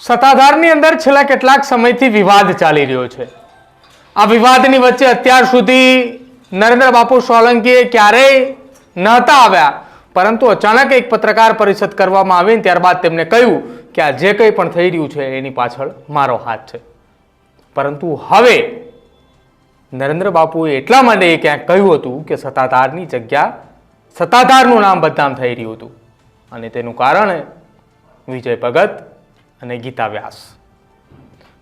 સત્તાધારની અંદર છેલ્લા કેટલાક સમયથી વિવાદ ચાલી રહ્યો છે। આ વિવાદની વચ્ચે અત્યાર સુધી નરેન્દ્ર બાપુ સોલંકીએ ક્યારેય નહોતા આવ્યા, પરંતુ અચાનક એક પત્રકાર પરિષદ કરવામાં આવી, ત્યારબાદ તેમણે કહ્યું કે આ જે કંઈ પણ થઈ રહ્યું છે એની પાછળ મારો હાથ છે। પરંતુ હવે નરેન્દ્ર બાપુએ એટલા માટે ક્યાંક કહ્યું હતું કે સત્તાધારની જગ્યા, સત્તાધારનું નામ બદનામ થઈ રહ્યું હતું, અને તેનું કારણ વિજય ભગત અને ગીતા વ્યાસ।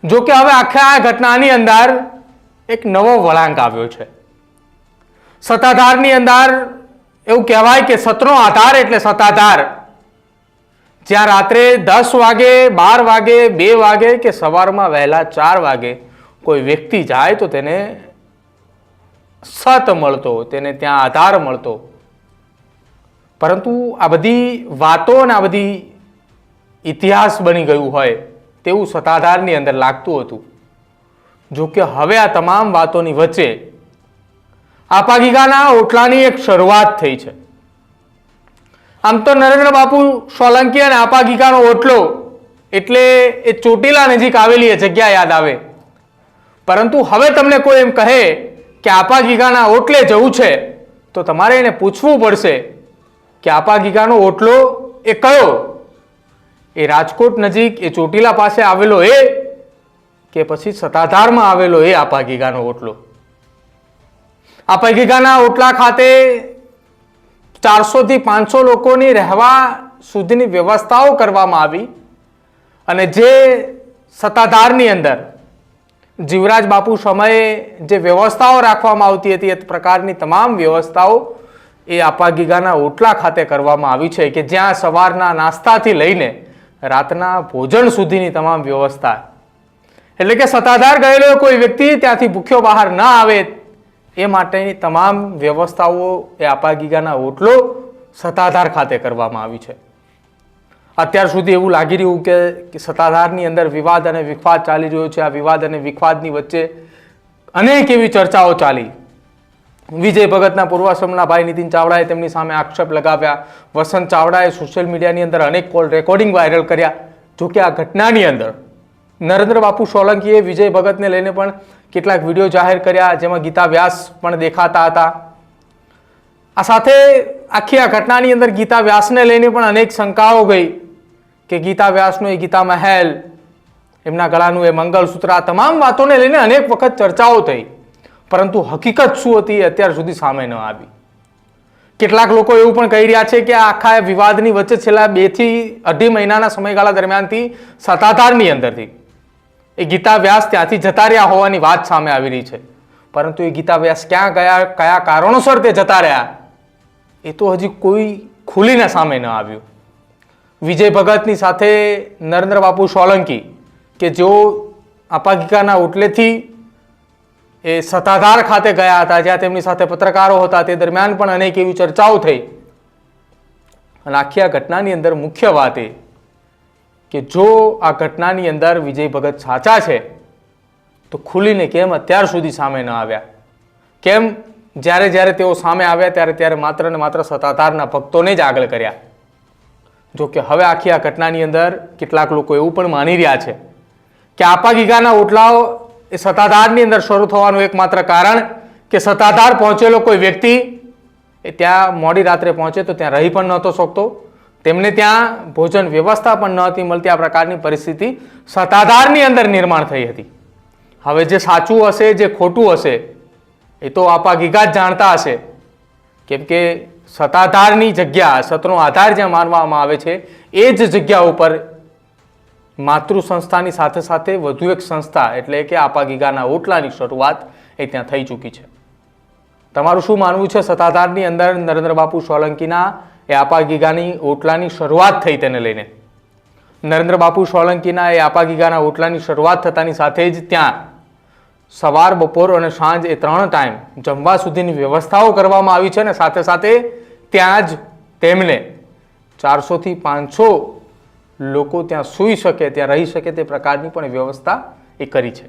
જો કે હવે આખા આ ઘટનાની અંદર એક નવો વળાંક આવ્યો છે। સત્તાધારની અંદર એવું કહેવાય કે સતનો આધાર એટલે સત્તાધાર। જ્યાં રાત્રે 10 વાગે, 12 વાગે, 2 વાગે કે સવારમાં વહેલા 4 વાગે કોઈ વ્યક્તિ જાય તો તેને સત મળતો, તેને ત્યાં આધાર મળતો। પરંતુ આ બધી વાતો અને આ બધી ઇતિહાસ બની ગયું હોય તેવું સત્તાધારની અંદર લાગતું હતું। જો કે હવે આ તમામ વાતોની વચ્ચે આપાગીગાના ઓટલાની એક શરૂઆત થઈ છે। આમ તો નરેન્દ્ર બાપુ સોલંકી અને આપાગીગાનો ઓટલો એટલે એ ચોટીલા નજીક આવેલી એ જગ્યા યાદ આવે, પરંતુ હવે તમને કોઈ એમ કહે કે આપાગીગાના ઓટલે જવું છે તો તમારે એને પૂછવું પડશે કે આપાગીગાનો ઓટલો એ કયો, એ રાજકોટ નજીક એ ચોટીલા પાસે આવેલો એ કે પછી સત્તાધારમાં આવેલો એ આપાગીગાનો ઓટલો। આપાગીગાના ઓટલા ખાતે 400 થી 500 લોકોની રહેવા સુધીની વ્યવસ્થાઓ કરવામાં આવી, અને જે સત્તાધારની અંદર જીવરાજ બાપુ સમયે જે વ્યવસ્થાઓ રાખવામાં આવતી હતી એ પ્રકારની તમામ વ્યવસ્થાઓ એ આપાગીગાના ઓટલા ખાતે કરવામાં આવી છે, કે જ્યાં સવારના નાસ્તાથી લઈને રાતના ભોજન સુધીની તમામ વ્યવસ્થા, એટલે કે સત્તાધાર ગયેલો કોઈ વ્યક્તિ ત્યાંથી ભૂખ્યો બહાર ન આવે એ માટેની તમામ વ્યવસ્થાઓ એ આપાગીગાના ઓટલો સત્તાધાર ખાતે કરવામાં આવી છે। અત્યાર સુધી એવું લાગી રહ્યું કે સત્તાધારની અંદર વિવાદ અને વિખવાદ ચાલી રહ્યો છે। આ વિવાદ અને વિખવાદની વચ્ચે અનેક એવી ચર્ચાઓ ચાલી। વિજય ભગતના પૂર્વાશ્રમના ભાઈ નીતિન ચાવડાએ તેમની સામે આક્ષેપ લગાવ્યા। વસંત ચાવડાએ સોશિયલ મીડિયાની અંદર અનેક કોલ રેકોર્ડિંગ વાયરલ કર્યા। જો કે આ ઘટનાની અંદર નરેન્દ્ર બાપુ સોલંકીએ વિજય ભગતને લઈને પણ કેટલાક વિડીયો જાહેર કર્યા, જેમાં ગીતા વ્યાસ પણ દેખાતા હતા। આ સાથે આખી આ ઘટનાની અંદર ગીતા વ્યાસને લઈને પણ અનેક શંકાઓ ગઈ કે ગીતા વ્યાસનું એ ગીતા મહેલ, એમના ગળાનું એ મંગલસૂત્ર, આ તમામ વાતોને લઈને અનેક વખત ચર્ચાઓ થઈ, પરંતુ હકીકત શું હતી અત્યાર સુધી સામે ન આવી। કેટલાક લોકો એવું પણ કહી રહ્યા છે કે આ આખા વિવાદની વચ્ચે છેલ્લા 2 થી 2.5 મહિનાના સમયગાળા દરમિયાનથી સત્તાધારની અંદરથી એ ગીતા વ્યાસ ત્યાંથી જતા રહ્યા હોવાની વાત સામે આવી રહી છે, પરંતુ એ ગીતા વ્યાસ ક્યાં ગયા, કયા કારણોસર તે જતા રહ્યા, એ તો હજી કોઈ ખુલીને સામે ન આવ્યું। વિજય ભગતની સાથે નરેન્દ્ર બાપુ સોલંકી કે જેઓ આપાગીગાના ઓટલેથી એ સત્તાધાર ખાતે ગયા હતા, જ્યાં તેમની સાથે પત્રકારો હતા, તે દરમિયાન પણ અનેક એવી ચર્ચાઓ થઈ। અને આખી આ ઘટનાની અંદર મુખ્ય વાત એ કે જો આ ઘટનાની અંદર વિજય ભગત સાચા છે તો ખુલીને કેમ અત્યાર સુધી સામે ન આવ્યા? કેમ જ્યારે જ્યારે તેઓ સામે આવ્યા ત્યારે ત્યારે માત્ર ને માત્ર સત્તાધારના ભક્તોને જ આગળ કર્યા? જો કે હવે આખી આ ઘટનાની અંદર કેટલાક લોકો એવું પણ માની રહ્યા છે કે આપાગીગાના ઓટલાઓ એ સત્તાધારની અંદર શરૂ થવાનું એકમાત્ર કારણ કે સત્તાધાર પહોંચેલો કોઈ વ્યક્તિ એ ત્યાં મોડી રાત્રે પહોંચે તો ત્યાં રહી પણ નહોતો શકતો, તેમને ત્યાં ભોજન વ્યવસ્થા પણ નહોતી મળતી। આ પ્રકારની પરિસ્થિતિ સત્તાધારની અંદર નિર્માણ થઈ હતી। હવે જે સાચું હશે, જે ખોટું હશે, એ તો આપાગીગા જ જાણતા હશે, કેમ કે સત્તાધારની જગ્યા, સતનો આધાર જ્યાં માનવામાં આવે છે એ જ જગ્યા ઉપર માતૃ સંસ્થાની સાથે સાથે વધુ એક સંસ્થા એટલે કે આપાગીગાના ઓટલાની શરૂઆત એ ત્યાં થઈ ચૂકી છે। તમારું શું માનવું છે? સત્તાધારની અંદર નરેન્દ્ર બાપુ સોલંકીના એ આપાગીગાની ઓટલાની શરૂઆત થઈ તેને લઈને નરેન્દ્ર બાપુ સોલંકીના એ આપાગીગાના ઓટલાની શરૂઆત થતાની સાથે જ ત્યાં સવાર, બપોર અને સાંજ એ 3 ટાઈમ જમવા સુધીની વ્યવસ્થાઓ કરવામાં આવી છે, અને સાથે સાથે ત્યાં જ તેમને 400 થી 500 લોકો ત્યાં સૂઈ શકે, ત્યાં રહી શકે તે પ્રકારની પણ વ્યવસ્થા એ કરી છે।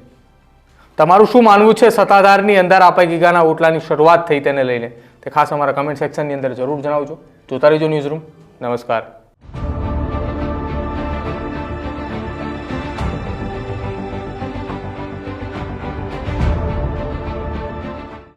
તમારું શું માનવું છે સત્તાધારની અંદર આપાગીગાના ઓટલાની શરૂઆત થઈ તેને લઈને? તે ખાસ અમારા કમેન્ટ સેક્શનની અંદર જરૂર જણાવજો। જોતા રહેજો ન્યૂઝરૂમ। નમસ્કાર।